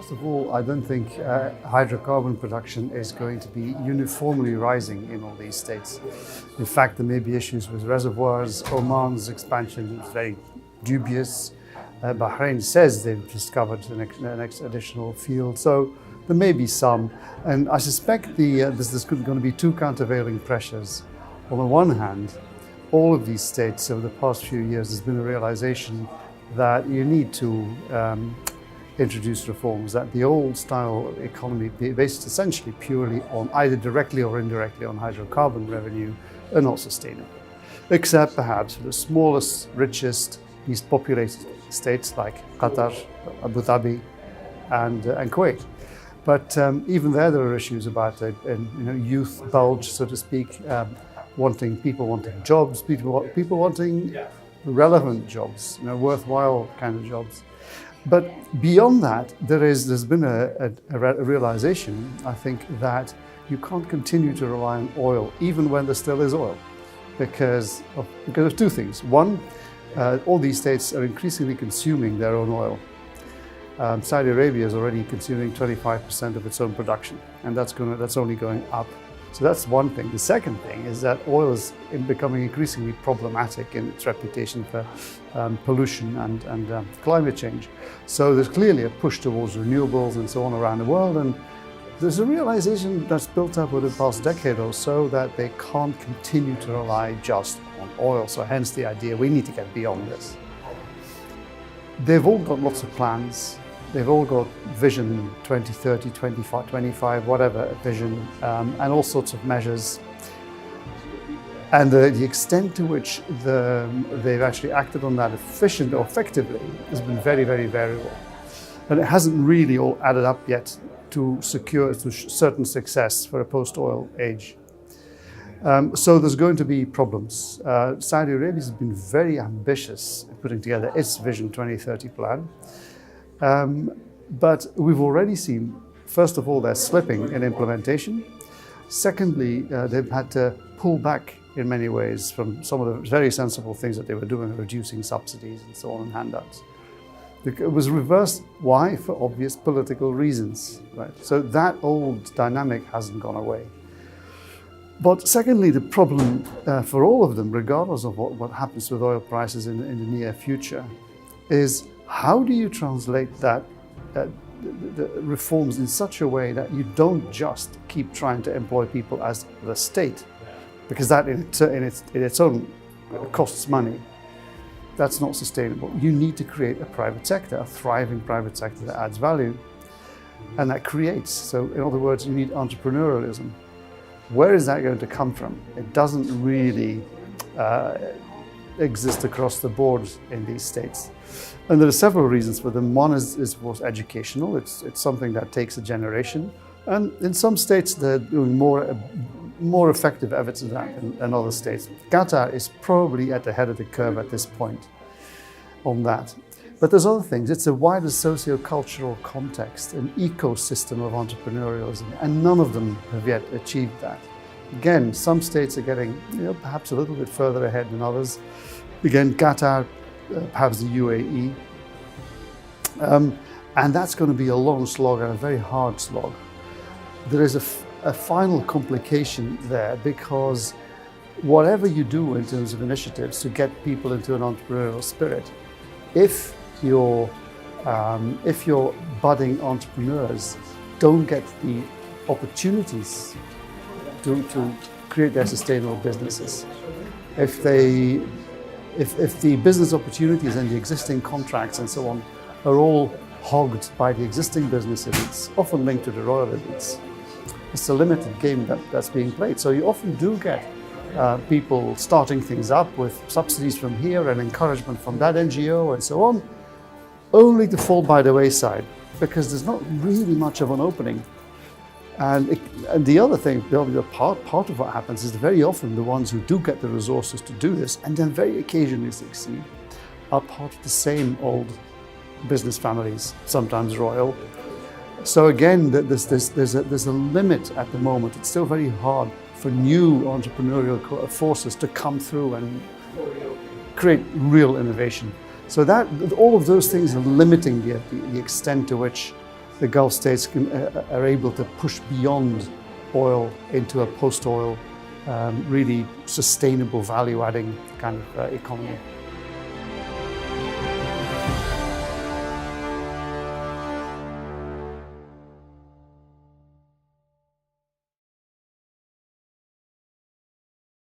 First of all, I don't think hydrocarbon production is going to be uniformly rising in all these states. In fact, there may be issues with reservoirs. Oman's expansion is very dubious. Bahrain says they've discovered the next additional field. So there may be some. And I suspect there's going to be two countervailing pressures. On the one hand, all of these states over the past few years, there's been a realization that you need to introduce reforms, that the old style economy based essentially purely on either directly or indirectly on hydrocarbon revenue are not sustainable. Except perhaps the smallest, richest, least populated states like Qatar, Abu Dhabi and Kuwait. But even there are issues about youth bulge, so to speak, people wanting jobs, people wanting relevant jobs, worthwhile kind of jobs. But beyond that, there's been a realization, I think, that you can't continue to rely on oil, even when there still is oil, because of two things. One, all these states are increasingly consuming their own oil. Saudi Arabia is already consuming 25% of its own production, and that's only going up. So that's one thing. The second thing is that oil is becoming increasingly problematic in its reputation for pollution and climate change. So there's clearly a push towards renewables and so on around the world, and there's a realization that's built up over the past decade or so that they can't continue to rely just on oil. So hence the idea we need to get beyond this. They've all got lots of plans. They've all got vision 2030, 25, whatever vision, and all sorts of measures. And the extent to which they've actually acted on that efficient or effectively has been very, very variable. And it hasn't really all added up yet to secure certain success for a post-oil age. So there's going to be problems. Saudi Arabia has been very ambitious in putting together its Vision 2030 plan. But we've already seen, first of all, they're slipping in implementation. Secondly, they've had to pull back in many ways from some of the very sensible things that they were doing, reducing subsidies and so on and handouts. It was reversed. Why? For obvious political reasons, right? So that old dynamic hasn't gone away. But secondly, the problem for all of them, regardless of what happens with oil prices in the near future, is how do you translate that the reforms in such a way that you don't just keep trying to employ people as the state, because that in its own costs money. That's not sustainable. You need to create a private sector, a thriving private sector that adds value and that creates. So in other words, you need entrepreneurialism. Where is that going to come from? It doesn't really exist across the board in these states. And there are several reasons for them. One is of course educational. It's something that takes a generation. And in some states they're doing more effective efforts of that than other states. Qatar is probably at the head of the curve at this point on that. But there's other things. It's a wider socio-cultural context, an ecosystem of entrepreneurialism, and none of them have yet achieved that. Again, some states are getting perhaps a little bit further ahead than others. Again, Qatar, perhaps the UAE. And that's going to be a long slog and a very hard slog. There is a final complication there, because whatever you do in terms of initiatives to get people into an entrepreneurial spirit, if your budding entrepreneurs don't get the opportunities to create their sustainable businesses, if the business opportunities and the existing contracts and so on are all hogged by the existing business elites, often linked to the royal elites, it's a limited game that's being played. So you often do get people starting things up with subsidies from here and encouragement from that NGO and so on, only to fall by the wayside because there's not really much of an opening. And the other thing, the part of what happens is that very often the ones who do get the resources to do this and then very occasionally succeed are part of the same old business families, sometimes royal. So again, there's a limit at the moment. It's still very hard for new entrepreneurial forces to come through and create real innovation. So that all of those things are limiting the extent to which the Gulf states are able to push beyond oil into a post-oil, really sustainable value-adding kind of economy.